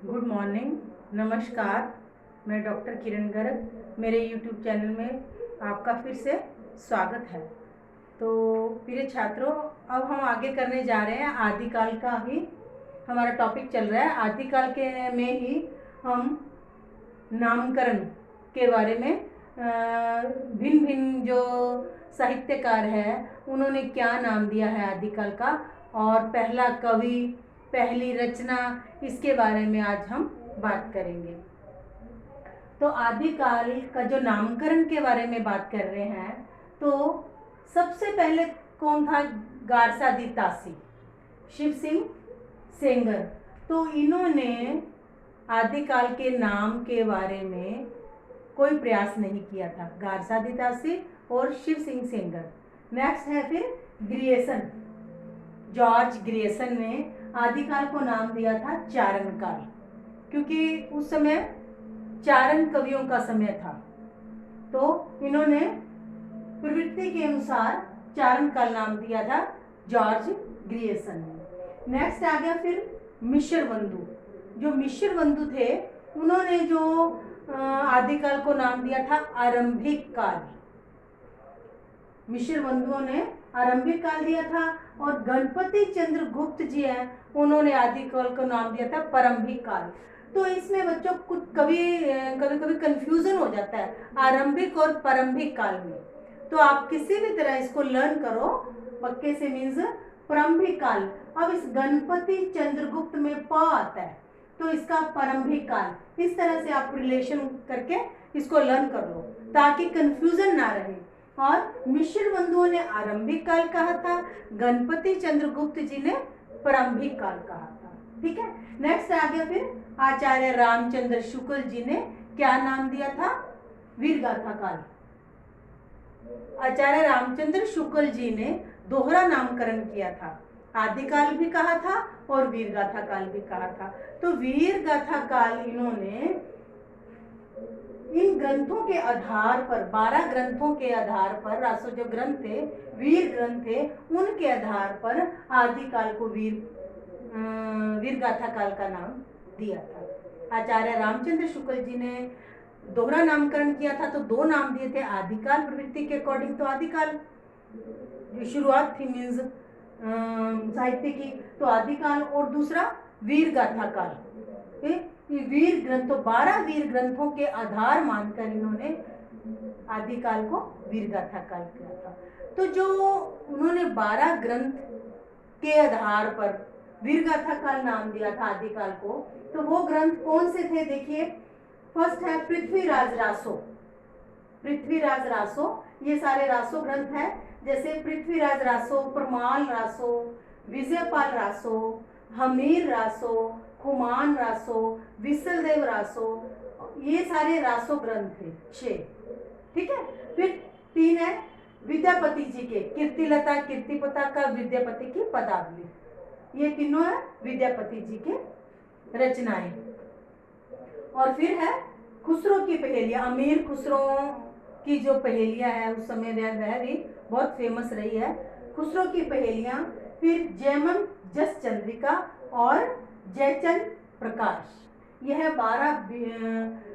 Good morning, नमस्कार। मैं doctor किरण गर्ग, मेरे यूट्यूब चैनल में आपका फिर से स्वागत है। तो प्रिय छात्रों, अब हम आगे करने जा रहे हैं आदिकाल का ही हमारा टॉपिक चल रहा है। आदिकाल के में ही हम नामकरण के बारे में भिन्न भिन्न जो साहित्यकार है उन्होंने क्या नाम दिया है आदिकाल का, और पहला कवि, पहली रचना, इसके बारे में आज हम बात करेंगे। तो आदिकाल का जो नामकरण के बारे में बात कर रहे हैं, तो सबसे पहले कौन था? गारसादी तासी, शिव सिंह सेंगर। तो इन्होंने आदिकाल के नाम के बारे में कोई प्रयास नहीं किया था, गारसादी तासी और शिव सिंह सेंगर। नेक्स्ट है फिर ग्रियसन, जॉर्ज ग्रियसन ने आदिकाल को नाम दिया था चारण काल, क्योंकि उस समय चारण कवियों का समय था। तो इन्होंने प्रवृत्ति के अनुसार चारण काल नाम दिया था जॉर्ज ग्रियसन ने। नेक्स्ट आ गया फिर मिश्र बंधु। जो मिश्र बंधु थे उन्होंने जो आदिकाल को नाम दिया था आरंभिक काल। मिश्र बंधुओं ने आरंभिक काल दिया था, और गणपति चंद्र गुप्त जी हैं, उन्होंने आदिकाल को नाम दिया था प्रारंभिक काल। तो इसमें बच्चों कुछ कभी कभी कंफ्यूजन हो जाता है आरंभिक और प्रारंभिक काल में। तो आप किसी भी तरह इसको लर्न करो पक्के से, मीन्स प्रारंभिक काल। अब इस गणपति चंद्रगुप्त में प आता है, तो इसका प्रारंभिक काल, इस तरह से आप रिलेशन करके इसको लर्न कर लो ताकि कंफ्यूजन ना रहे। और मिश्र बंधुओं ने आरंभिक काल कहा था, गणपति चंद्रगुप्त जी ने प्रारंभिक काल कहा था। ठीक है। नेक्स्ट आ गया फिर आचार्य रामचंद्र शुक्ल जी ने क्या नाम दिया था? वीरगाथा काल। आचार्य रामचंद्र शुक्ल जी ने दोहरा नामकरण किया था, आदिकाल भी कहा था और वीरगाथा काल भी कहा था। तो वीरगाथा काल इन्होंने इन ग्रंथों के आधार पर, 12 ग्रंथों के आधार पर, रासो जो ग्रंथ थे, वीर ग्रंथ थे, उनके आधार पर आदिकाल को वीरगाथा काल का नाम दिया था। आचार्य रामचंद्र शुक्ल जी ने दोहरा नामकरण किया था, तो 2 नाम दिए थे आदिकाल प्रवृत्ति के अकॉर्डिंग। तो आदिकाल जो शुरुआत थी मीन्स साहित्य की, तो आदिकाल, और दूसरा वीरगाथा काल। वीर ग्रंथों, 12 वीर ग्रंथों के आधार मानकर इन्होंने आदिकाल को वीरगाथा काल किया था। तो जो उन्होंने 12 ग्रंथ के आधार पर वीरगाथा काल नाम दिया था आदिकाल को, तो वो ग्रंथ कौन से थे? देखिए, फर्स्ट है पृथ्वीराज रासो। पृथ्वीराज रासो, ये सारे रासो ग्रंथ हैं, जैसे पृथ्वीराज रासो, परमाल रासो, विजयपाल रासो, हमीर रासो, खुमान रासो, विसलदेव रासो, ये सारे रासो ग्रंथ थे 6। ठीक है। फिर 3 है विद्यापति जी के, कीर्तिलता कीर्तिपता का विद्यापति की पदावली। ये तीनों है विद्यापति जी के रचनाएं। और फिर है खुसरो की पहेलियां, अमीर खुसरो की जो पहेलियां है उस समय वह भी बहुत फेमस रही है, खुसरो की पहेलियां। फिर जयमन जस चंद्रिका और जयचंद प्रकाश, यह 12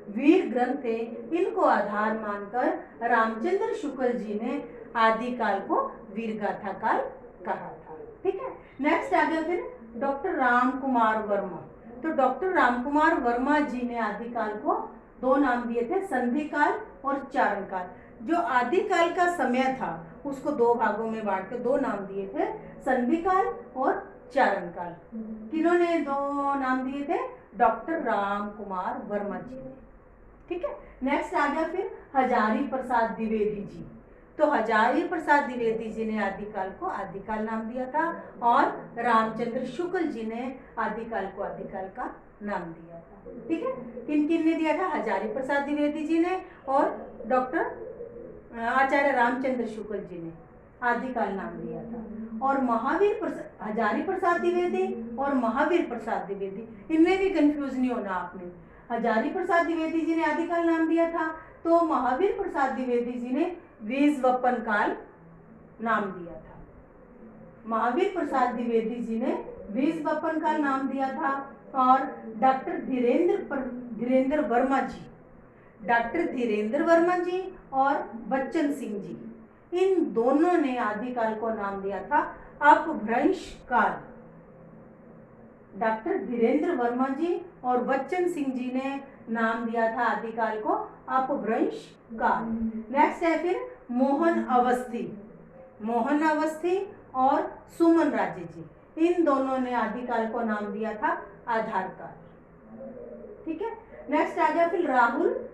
वीर ग्रंथ थे। इनको आधार मानकर रामचंद्र शुक्ल जी ने आदिकाल को वीरगाथा काल कहा था। ठीक है। नेक्स्ट आ गया फिर डॉक्टर राम कुमार वर्मा। तो डॉक्टर राम कुमार वर्मा जी ने आदिकाल को 2 नाम दिए थे, संधि काल और चारण काल। जो आदिकाल का समय था उसको 2 भागों में बांट के 2 नाम दिए थे, संधि काल और चारण काल। किन्होंने 2 नाम दिए थे? डॉक्टर राम कुमार वर्मा जी ने। ठीक है। नेक्स्ट आ गया फिर हजारी प्रसाद द्विवेदी जी। तो हजारी प्रसाद द्विवेदी जी ने आदिकाल को आदिकाल नाम दिया था, और रामचंद्र शुक्ल जी ने आदिकाल को आदिकाल का नाम दिया था। ठीक है। किन किन ने दिया था? हजारी प्रसाद द्विवेदी जी ने और डॉक्टर आचार्य रामचंद्र शुक्ल जी ने आदिकाल नाम दिया था। और हजारी प्रसाद द्विवेदी और महावीर प्रसाद द्विवेदी, इनमें भी कंफ्यूज नहीं होना आपने। हजारी प्रसाद द्विवेदी जी ने आदिकाल नाम दिया था, तो महावीर प्रसाद द्विवेदी जी ने वीजवपन काल नाम दिया था। महावीर प्रसाद द्विवेदी जी ने बीज बपन काल नाम दिया था, और डॉक्टर धीरेन्द्र वर्मा जी, डॉक्टर धीरेन्द्र वर्मा जी और बच्चन सिंह जी, इन दोनों ने आदिकाल को नाम दिया था अपभ्रंश काल। डॉक्टर धीरेन्द्र वर्मा जी और बच्चन सिंह जी ने नाम दिया था आदिकाल को अपभ्रंश काल। नेक्स्ट है फिर मोहन अवस्थी और सुमन राजे जी, इन दोनों ने आदिकाल को नाम दिया था आधार काल। ठीक है, नेक्स्ट आ गया फिर राहुल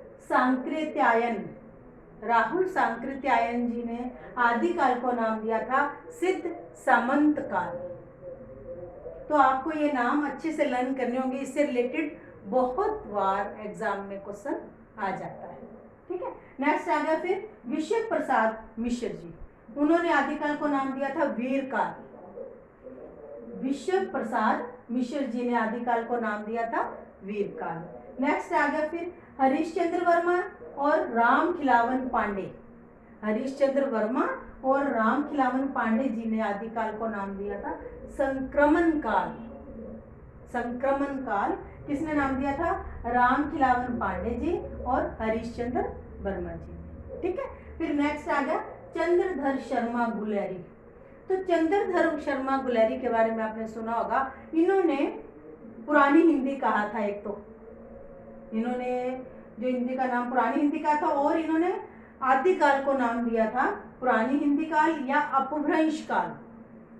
सांकृत्यायन जी ने आदिकाल को नाम दिया था सिद्ध सामंत काल। तो आपको ये नाम अच्छे से लर्न करने होंगे, इससे रिलेटेड बहुत बार एग्जाम में क्वेश्चन आ जाता है। ठीक है, नेक्स्ट आ गया फिर विश्व प्रसाद मिश्र जी, उन्होंने आदिकाल को नाम दिया था वीर काल। विश्व प्रसाद मिश्र जी ने आदिकाल को नाम दिया था वीर काल। नेक्स्ट आ गया फिर हरिश्चंद्र वर्मा और राम खिलावन पांडे। हरिश्चंद्र वर्मा और राम खिलावन पांडे जी ने आदिकाल को नाम दिया था संक्रमण काल। संक्रमण काल किसने नाम दिया था? राम खिलावन पांडे जी और हरिश्चंद्र वर्मा जी। ठीक है, फिर नेक्स्ट आ गया चंद्रधर शर्मा गुलेरी। तो चंद्रधर शर्मा गुलेरी के बारे में आपने सुना होगा, इन्होंने पुरानी हिंदी कहा था। एक तो इन्होंने जो हिंदी का नाम पुरानी हिंदी का था, और इन्होंने आदिकाल को नाम दिया था पुरानी हिंदी काल या अपभ्रंश काल।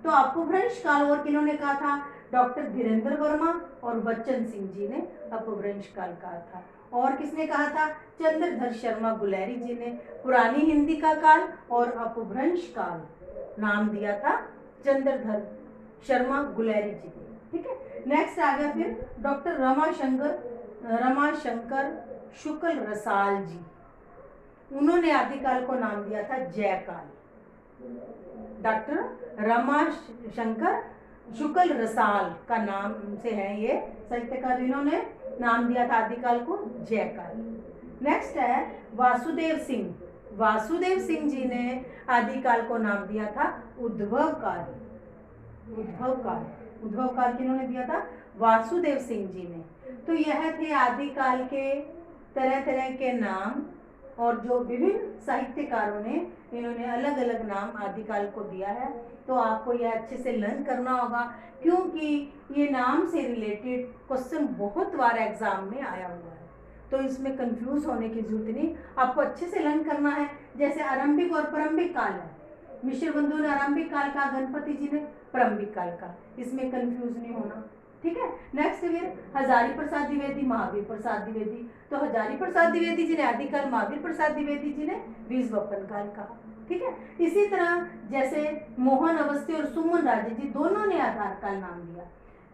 तो अपभ्रंश काल और किन्होंने कहा था? डॉक्टर धीरेन्द्र वर्मा और बच्चन सिंह जी ने अपभ्रंश काल कहा था। और किसने कहा था? चंद्रधर शर्मा गुलेरी जी ने पुरानी हिंदी का काल और अपभ्रंश काल नाम दिया था चंद्रधर शर्मा गुलेरी जी ने। ठीक है, नेक्स्ट आ गया फिर डॉक्टर रमाशंकर शुक्ल रसाल जी, उन्होंने आदिकाल को नाम दिया था जयकाल। डॉक्टर रमाशंकर शुक्ल रसाल का नाम से है ये साहित्यकार, इन्होंने नाम दिया था आदिकाल को जयकाल। नेक्स्ट है वासुदेव सिंह। वासुदेव सिंह जी ने आदिकाल को नाम दिया था उद्भव काल। उद्भव काल, उद्भव काल किन्होंने दिया था? वासुदेव सिंह जी ने। तो यह थे आदिकाल के तरह तरह के नाम, और जो विभिन्न साहित्यकारों ने इन्होंने अलग अलग नाम आदिकाल को दिया है। तो आपको यह अच्छे से लर्न करना होगा, क्योंकि ये नाम से रिलेटेड क्वेश्चन बहुत बार एग्जाम में आया हुआ है। तो इसमें कंफ्यूज होने की जरूरत नहीं, आपको अच्छे से लर्न करना है। जैसे आरंभिक और प्रारंभिक काल है, मिश्र बंधु ने आरंभिक काल का, गणपति जी ने प्रारंभिक काल का, इसमें कंफ्यूज नहीं होना। ठीक है, नेक्स्ट फिर हजारी प्रसाद द्विवेदी, महावीर प्रसाद द्विवेदी। तो हजारी प्रसाद द्विवेदी जी ने आदिकाल, महावीर प्रसाद द्विवेदी जी ने बीज बपन काल कहा। ठीक है, इसी तरह जैसे मोहन अवस्थी और सुमन राजे जी दोनों ने आधार काल नाम दिया।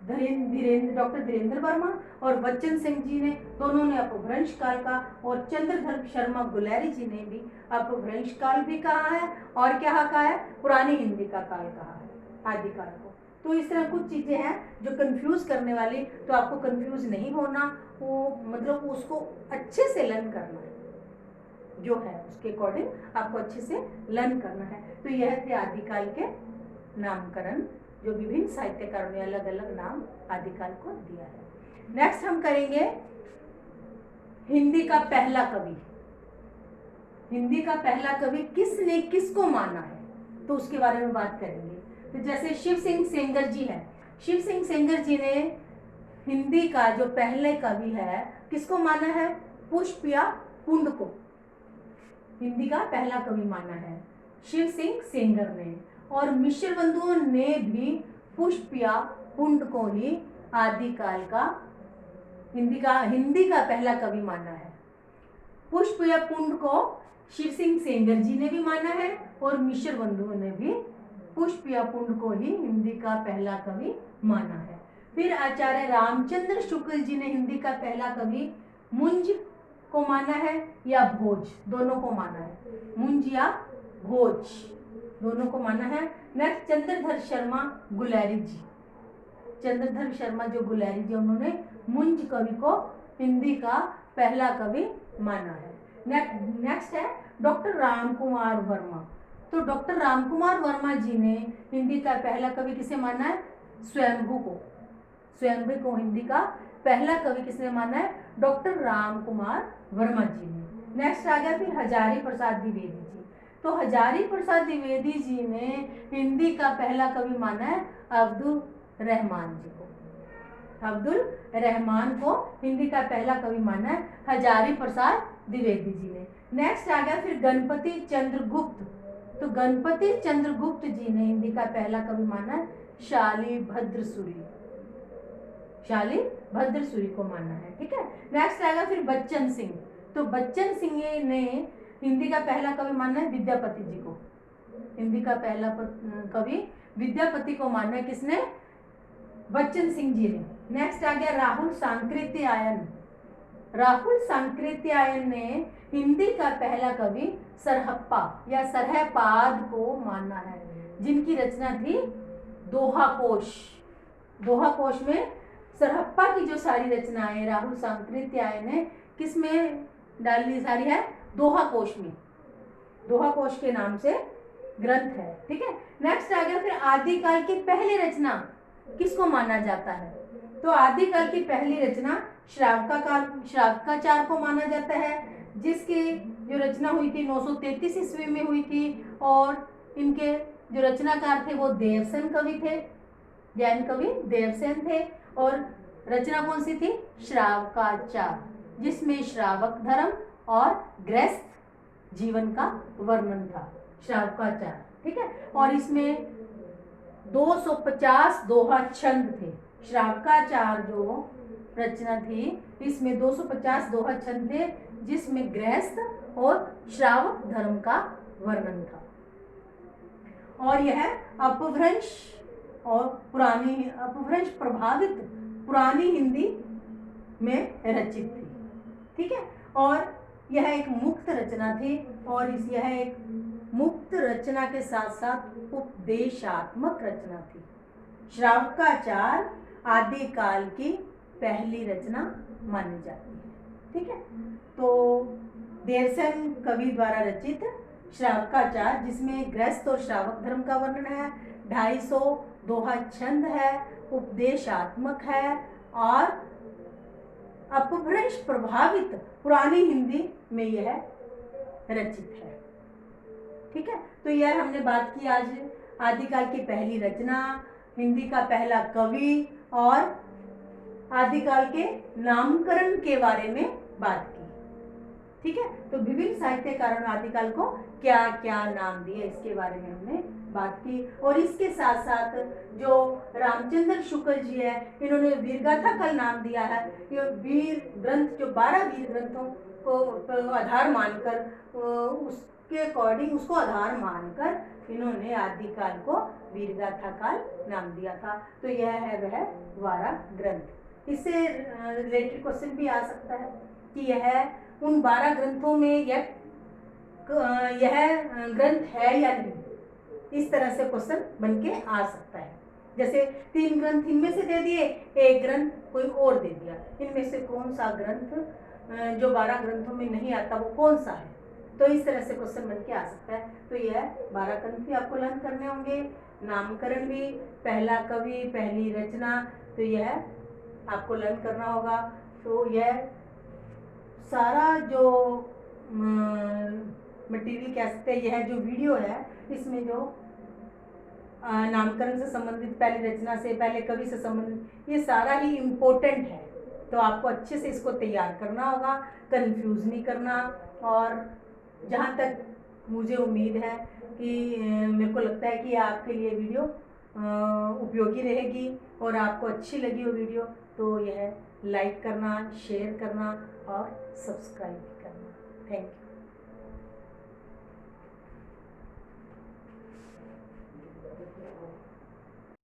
डॉक्टर धीरेन्द्र वर्मा और बच्चन सिंह जी ने दोनों ने अपभ्रंश काल का, और चंद्रधर शर्मा गुलेरी जी ने भी अपभ्रंश काल भी कहा है, और क्या कहा है? पुरानी हिंदी का काल कहा है आदिकाल को। तो इस तरह कुछ चीज़ें हैं जो कंफ्यूज करने वाली, तो आपको कंफ्यूज नहीं होना, वो मतलब उसको अच्छे से लर्न करना है, जो है उसके अकॉर्डिंग आपको अच्छे से लर्न करना है। तो यह थे आदिकाल के नामकरण, जो विभिन्न साहित्यकारों ने अलग अलग नाम आदिकाल को दिया है। नेक्स्ट हम करेंगे हिंदी का पहला कवि। हिंदी का पहला कवि किसने किसको माना है, तो उसके बारे में बात करेंगे। तो जैसे शिव सिंह सेंगर जी है, शिव सिंह सेंगर जी ने हिंदी का जो पहले कवि है किसको माना है? पुष्प या पुंड को हिंदी का पहला कवि माना है शिव सिंह सेंगर ने। और मिश्र बंधुओं ने भी पुष्प या पुंड को ही आदिकाल का हिंदी का पहला कवि माना है। पुष्प या पुंड को शिव सिंह सेंगर जी ने भी माना है, और मिश्र बंधुओं ने भी पुष्प या पुंड को ही हिंदी का पहला कवि माना है। फिर आचार्य रामचंद्र शुक्ल जी ने हिंदी का पहला कवि मुंज को माना है या भोज, दोनों को माना है। मुंज या भोज दोनों को माना है। नेक्स्ट चंद्रधर शर्मा गुलेरी जी, चंद्रधर शर्मा जो गुलेरी जी, उन्होंने मुंज कवि को हिंदी का पहला कवि माना है। नेक्स्ट है डॉक्टर राम कुमार वर्मा। तो डॉक्टर रामकुमार वर्मा जी ने हिंदी का पहला कवि किसे माना है? स्वयंभू को। स्वयंभू को हिंदी का पहला कवि किसने माना है? डॉक्टर रामकुमार वर्मा जी ने। नेक्स्ट आ गया फिर हजारी प्रसाद द्विवेदी जी। तो हजारी प्रसाद द्विवेदी जी ने हिंदी का पहला कवि माना है अब्दुल रहमान जी को। अब्दुल रहमान को हिंदी का पहला कवि माना है हजारी प्रसाद द्विवेदी जी ने। नेक्स्ट आ गया फिर गणपति चंद्रगुप्त। तो गणपति चंद्रगुप्त जी ने हिंदी का पहला कवि माना है शालिभद्र सूरी। शालिभद्र को माना है, ठीक है। नेक्स्ट आएगा फिर बच्चन सिंह। तो बच्चन सिंह ने हिंदी का पहला कवि माना है विद्यापति जी को। हिंदी का पहला कवि विद्यापति को माना है किसने? बच्चन सिंह जी ने। नेक्स्ट आ गया राहुल सांकृत्यायन। राहुल सांकृत्यायन ने हिंदी का पहला कवि सरहप्पा या सरहपाद को माना है, जिनकी रचना थी दोहा कोश। दोहा कोश में सरहप्पा की जो सारी रचनाएं राहुल सांकृत्यायन ने किस में डाली सारी है? दोहा कोश में। दोहा कोश के नाम से ग्रंथ है, ठीक है। नेक्स्ट आ गया फिर आदिकाल की पहली रचना किसको माना जाता है? तो आदिकाल की पहली रचना श्रावकाचार को माना जाता है, जिसकी जो रचना हुई थी 933 ईस्वी में हुई थी, और इनके जो रचनाकार थे वो देवसेन कवि थे, जैन कवि देवसेन थे। और रचना कौन सी थी? श्रावकाचार, जिसमें श्रावक धर्म और गृहस्थ जीवन का वर्णन था। श्रावकाचार, ठीक है। और इसमें 250 दोहा छंद थे। श्रावकाचार जो रचना थी इसमें 250 दोहा छंद थे, जिसमें गृहस्थ और श्रावक धर्म का वर्णन था। और यह अपभ्रंश और अपभ्रंश प्रभावित पुरानी हिंदी में रचित थी, ठीक है। और यह एक मुक्त रचना थी, और यह एक मुक्त रचना के साथ साथ उपदेशात्मक रचना थी। श्रावकाचार आदिकाल की पहली रचना मानी जाती है, ठीक है। तो देवसेन कवि द्वारा रचित श्रावकाचार, जिसमें गृहस्थ और श्रावक धर्म का वर्णन है, 250 दोहा छंद है, उपदेशात्मक है और अपभ्रंश प्रभावित पुरानी हिंदी में यह रचित है, ठीक है। तो यह हमने बात की आज आदिकाल की पहली रचना, हिंदी का पहला कवि और आदिकाल के नामकरण के बारे में बात की, ठीक है। तो विभिन्न साहित्यकारों ने आदिकाल को क्या क्या नाम दिए इसके बारे में हमने बात की। और इसके साथ साथ जो रामचंद्र शुक्ल जी है, इन्होंने वीरगाथा का नाम दिया है। ये वीर ग्रंथ जो 12 वीर ग्रंथों को आधार मानकर उसके अकॉर्डिंग उसको आधार मानकर इन्होंने आदिकाल को वीरगाथा काल नाम दिया था। तो यह है वह 12 ग्रंथ। इससे रिलेटेड क्वेश्चन भी आ सकता है कि यह उन 12 ग्रंथों में यह ग्रंथ है या नहीं, इस तरह से क्वेश्चन बन के आ सकता है। जैसे 3 ग्रंथ इनमें से दे दिए, एक ग्रंथ कोई और दे दिया, इनमें से कौन सा ग्रंथ जो 12 ग्रंथों में नहीं आता वो कौन सा है, तो इस तरह से क्वेश्चन बन के आ सकता है। तो यह 12 ग्रंथ भी आपको लर्न करने होंगे, नामकरण भी, पहला कवि, पहली रचना, तो यह आपको लर्न करना होगा। तो यह सारा जो मटेरियल कह सकते हैं, यह जो वीडियो है इसमें जो नामकरण से संबंधित, पहली रचना से, पहले कवि से संबंधित, ये सारा ही इम्पोर्टेंट है। तो आपको अच्छे से इसको तैयार करना होगा, कंफ्यूज नहीं करना। और जहाँ तक मुझे उम्मीद है कि मेरे को लगता है कि आपके लिए वीडियो उपयोगी रहेगी और आपको अच्छी लगी वो वीडियो, तो यह लाइक करना, शेयर करना और सब्सक्राइब करना। Thank you.